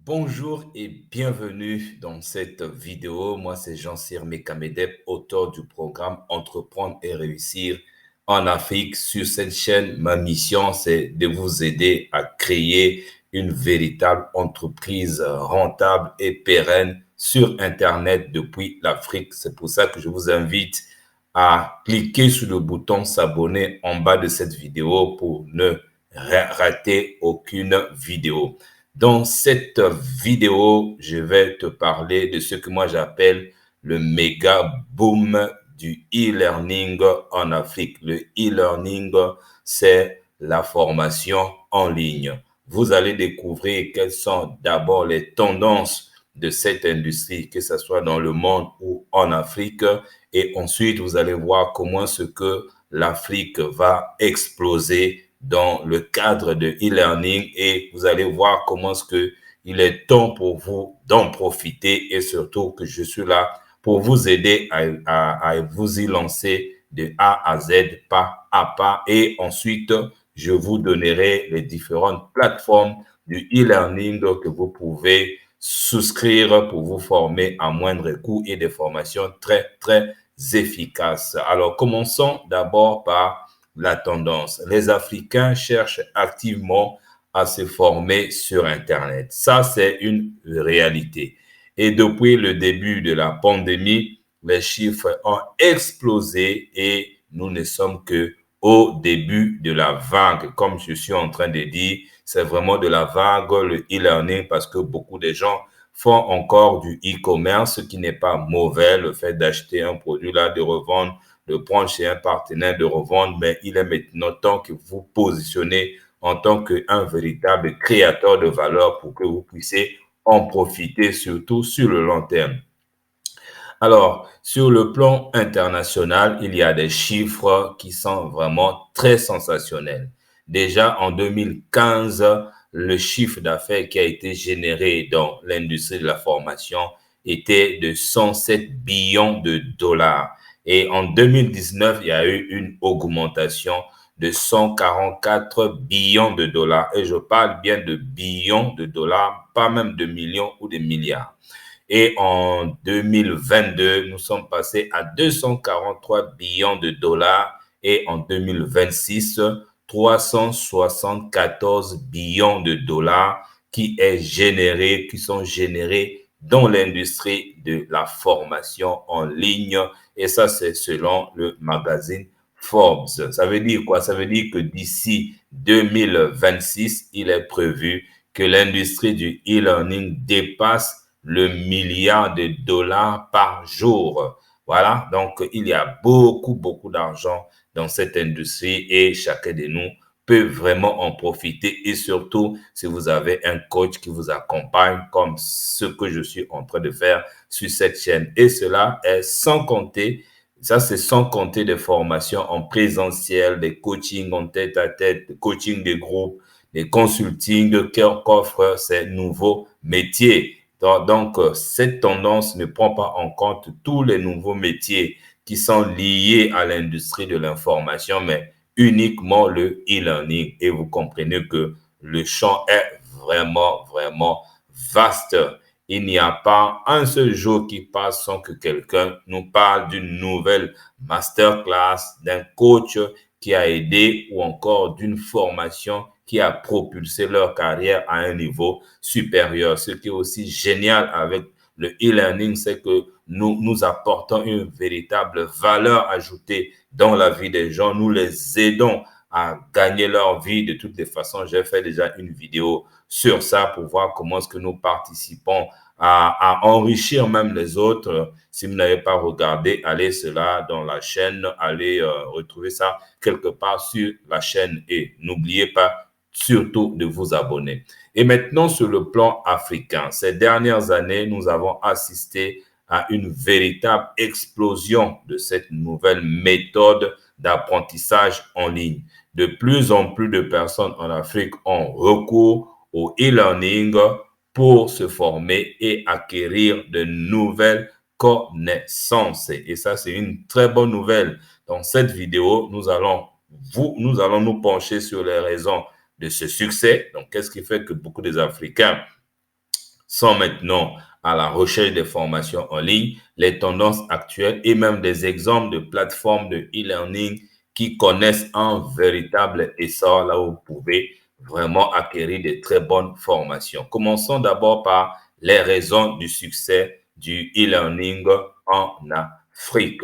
Bonjour et bienvenue dans cette vidéo. Moi, c'est Jean-Cyr Mekamedep, auteur du programme Entreprendre et réussir en Afrique. Sur cette chaîne, ma mission, c'est de vous aider à créer une véritable entreprise rentable et pérenne sur Internet depuis l'Afrique. C'est pour ça que je vous invite à cliquer sur le bouton s'abonner en bas de cette vidéo pour ne rater aucune vidéo. Dans cette vidéo, je vais te parler de ce que moi j'appelle le méga boom du e-learning en Afrique. Le e-learning, c'est la formation en ligne. Vous allez découvrir quelles sont d'abord les tendances de cette industrie, que ce soit dans le monde ou en Afrique. Et ensuite, vous allez voir comment ce que l'Afrique va exploser dans le cadre de e-learning et vous allez voir comment est-ce que il est temps pour vous d'en profiter et surtout que je suis là pour vous aider à vous y lancer de A à Z, pas à pas. Et ensuite, je vous donnerai les différentes plateformes du e-learning que vous pouvez souscrire pour vous former à moindre coût et des formations très efficaces. Alors, commençons d'abord par la tendance. Les Africains cherchent activement à se former sur Internet. Ça, c'est une réalité. Et depuis le début de la pandémie, les chiffres ont explosé et nous ne sommes que au début de la vague. Comme je suis en train de dire, c'est vraiment de la vague, le e-learning, parce que beaucoup de gens font encore du e-commerce, ce qui n'est pas mauvais, le fait d'acheter un produit là, de revendre, de prendre chez un partenaire, de revendre, mais il est maintenant temps que vous positionnez en tant qu'un véritable créateur de valeur pour que vous puissiez en profiter, surtout sur le long terme. Alors, sur le plan international, il y a des chiffres qui sont vraiment très sensationnels. Déjà, en 2015, le chiffre d'affaires qui a été généré dans l'industrie de la formation était de 107 billions de dollars. Et en 2019, il y a eu une augmentation de 144 billions de dollars. Et je parle bien de billions de dollars, pas même de millions ou de milliards. Et en 2022, nous sommes passés à 243 billions de dollars et en 2026, 374 billions de dollars qui sont générés dans l'industrie de la formation en ligne. Et ça, c'est selon le magazine Forbes. Ça veut dire quoi? Ça veut dire que d'ici 2026, il est prévu que l'industrie du e-learning dépasse le milliard de dollars par jour. Voilà, donc il y a beaucoup d'argent dans cette industrie et chacun de nous peut vraiment en profiter et surtout si vous avez un coach qui vous accompagne comme ce que je suis en train de faire sur cette chaîne. Et cela est sans compter, ça c'est sans compter des formations en présentiel, des coachings en tête-à-tête, des coachings de groupe, des consultings qu'offrent ces nouveaux métiers. Donc, cette tendance ne prend pas en compte tous les nouveaux métiers qui sont liés à l'industrie de l'information, mais uniquement le e-learning. Et vous comprenez que le champ est vraiment vaste. Il n'y a pas un seul jour qui passe sans que quelqu'un nous parle d'une nouvelle masterclass, d'un coach qui a aidé ou encore d'une formation qui a propulsé leur carrière à un niveau supérieur. Ce qui est aussi génial avec le e-learning, c'est que nous apportons une véritable valeur ajoutée dans la vie des gens. Nous les aidons à gagner leur vie de toutes les façons. J'ai fait déjà une vidéo sur ça pour voir comment est-ce que nous participons à enrichir même les autres. Si vous n'avez pas regardé, allez cela dans la chaîne, allez retrouver ça quelque part sur la chaîne et n'oubliez pas surtout de vous abonner. Et maintenant, sur le plan africain, ces dernières années, nous avons assisté à une véritable explosion de cette nouvelle méthode d'apprentissage en ligne. De plus en plus de personnes en Afrique ont recours au e-learning pour se former et acquérir de nouvelles connaissances. Et ça, c'est une très bonne nouvelle. Dans cette vidéo, nous allons nous pencher sur les raisons de ce succès. Donc, qu'est-ce qui fait que beaucoup des Africains sont maintenant à la recherche des formations en ligne, les tendances actuelles et même des exemples de plateformes de e-learning qui connaissent un véritable essor là où vous pouvez vraiment acquérir de très bonnes formations. Commençons d'abord par les raisons du succès du e-learning en Afrique.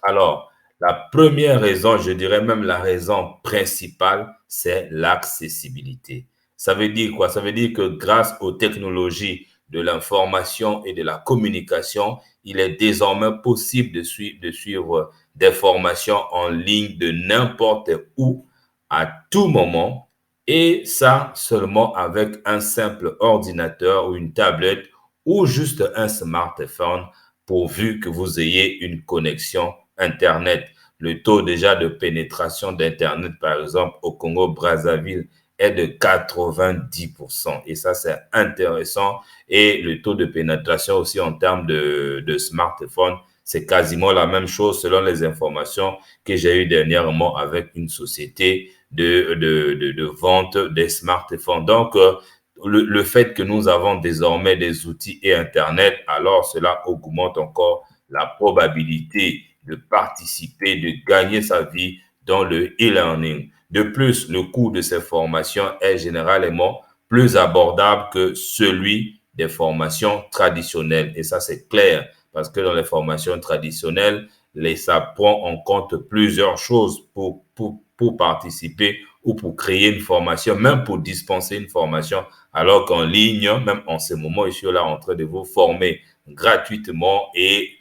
Alors, la première raison, je dirais même la raison principale, c'est l'accessibilité. Ça veut dire quoi? Ça veut dire que grâce aux technologies de l'information et de la communication, il est désormais possible de suivre des formations en ligne de n'importe où, à tout moment, et ça seulement avec un simple ordinateur ou une tablette ou juste un smartphone, pourvu que vous ayez une connexion Internet. Le taux déjà de pénétration d'Internet, par exemple, au Congo-Brazzaville, est de 90%. Et ça, c'est intéressant. Et le taux de pénétration aussi en termes de smartphone, c'est quasiment la même chose selon les informations que j'ai eues dernièrement avec une société de vente des smartphones. Donc, le fait que nous avons désormais des outils et Internet, alors cela augmente encore la probabilité de participer, de gagner sa vie dans le e-learning. De plus, le coût de ces formations est généralement plus abordable que celui des formations traditionnelles. Et ça, c'est clair, parce que dans les formations traditionnelles, ça prend en compte plusieurs choses pour participer ou pour créer une formation, même pour dispenser une formation, alors qu'en ligne, même en ce moment, je suis là en train de vous former gratuitement et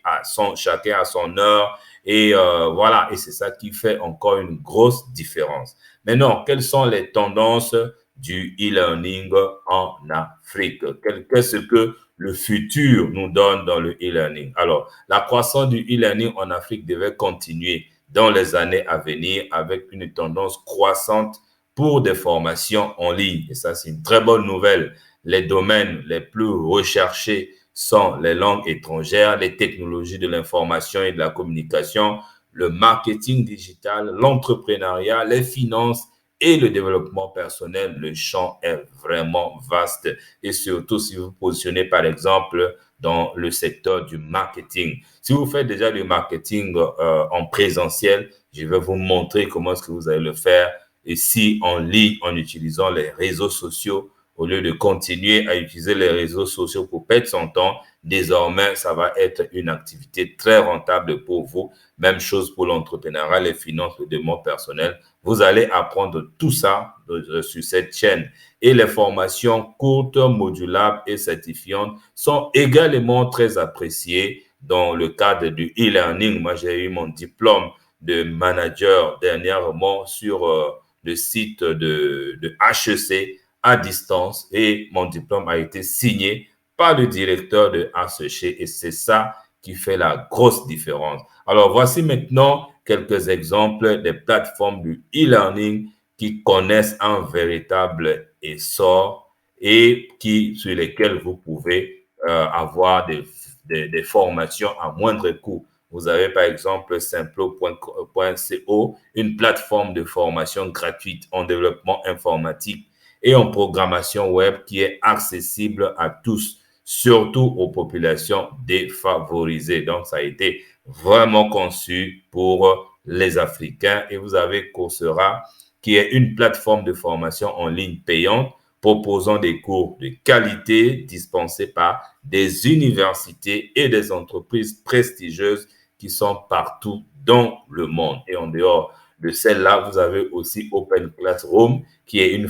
chacun à son heure. Et voilà, et c'est ça qui fait encore une grosse différence. Maintenant, quelles sont les tendances du e-learning en Afrique? Qu'est-ce que le futur nous donne dans le e-learning? Alors, la croissance du e-learning en Afrique devait continuer dans les années à venir avec une tendance croissante pour des formations en ligne. Et ça, c'est une très bonne nouvelle. Les domaines les plus recherchés sont les langues étrangères, les technologies de l'information et de la communication, le marketing digital, l'entrepreneuriat, les finances et le développement personnel. Le champ est vraiment vaste et surtout si vous vous positionnez par exemple dans le secteur du marketing. Si vous faites déjà du marketing en présentiel, je vais vous montrer comment est-ce que vous allez le faire ici en ligne en utilisant les réseaux sociaux. Au lieu de continuer à utiliser les réseaux sociaux pour perdre son temps, désormais, ça va être une activité très rentable pour vous. Même chose pour l'entrepreneuriat, les finances, le développement personnel. Vous allez apprendre tout ça sur cette chaîne. Et les formations courtes, modulables et certifiantes sont également très appréciées dans le cadre du e-learning. Moi, j'ai eu mon diplôme de manager dernièrement sur le site de HEC à distance et mon diplôme a été signé par le directeur de HEC et c'est ça qui fait la grosse différence. Alors, voici maintenant quelques exemples des plateformes du e-learning qui connaissent un véritable essor et sur lesquelles vous pouvez avoir des formations à moindre coût. Vous avez par exemple simplo.co, une plateforme de formation gratuite en développement informatique et en programmation web qui est accessible à tous, surtout aux populations défavorisées. Donc, ça a été vraiment conçu pour les Africains. Et vous avez Coursera, qui est une plateforme de formation en ligne payante proposant des cours de qualité dispensés par des universités et des entreprises prestigieuses qui sont partout dans le monde. Et en dehors de celle-là, vous avez aussi Open Classroom, qui est une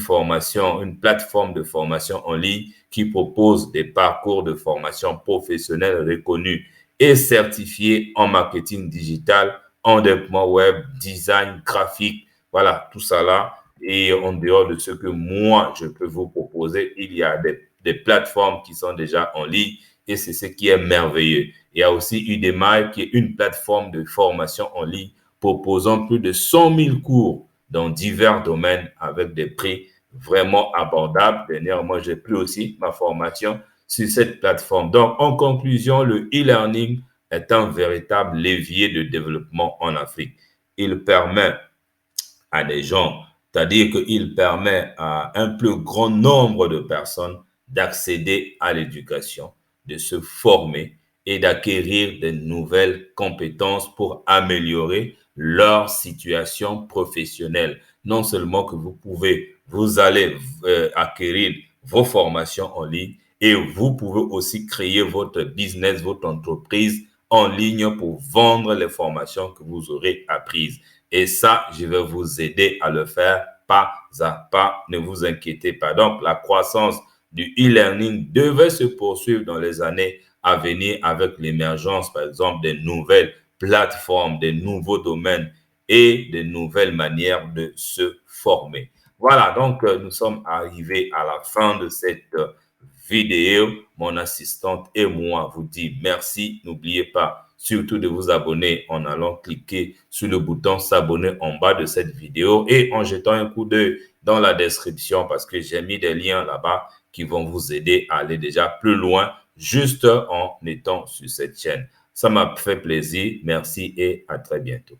plateforme de formation en ligne qui propose des parcours de formation professionnelle reconnus et certifiés en marketing digital, en développement web, design, graphique. Voilà, tout ça là. Et en dehors de ce que moi, je peux vous proposer, il y a des plateformes qui sont déjà en ligne et c'est ce qui est merveilleux. Il y a aussi Udemy qui est une plateforme de formation en ligne proposant plus de 100 000 cours dans divers domaines avec des prix vraiment abordables. Dernièrement, j'ai pris aussi ma formation sur cette plateforme. Donc, en conclusion, le e-learning est un véritable levier de développement en Afrique. Il permet à des gens, c'est-à-dire qu'il permet à un plus grand nombre de personnes d'accéder à l'éducation, de se former et d'acquérir de nouvelles compétences pour améliorer leur situation professionnelle. Non seulement que vous allez acquérir vos formations en ligne et vous pouvez aussi créer votre business, votre entreprise en ligne pour vendre les formations que vous aurez apprises. Et ça, je vais vous aider à le faire pas à pas. Ne vous inquiétez pas. Donc, la croissance du e-learning devait se poursuivre dans les années à venir avec l'émergence, par exemple, des nouvelles plateformes, des nouveaux domaines et des nouvelles manières de se former. Voilà, donc nous sommes arrivés à la fin de cette vidéo. Mon assistante et moi vous dit merci. N'oubliez pas surtout de vous abonner en allant cliquer sur le bouton s'abonner en bas de cette vidéo et en jetant un coup d'œil dans la description parce que j'ai mis des liens là-bas qui vont vous aider à aller déjà plus loin juste en étant sur cette chaîne. Ça m'a fait plaisir. Merci et à très bientôt.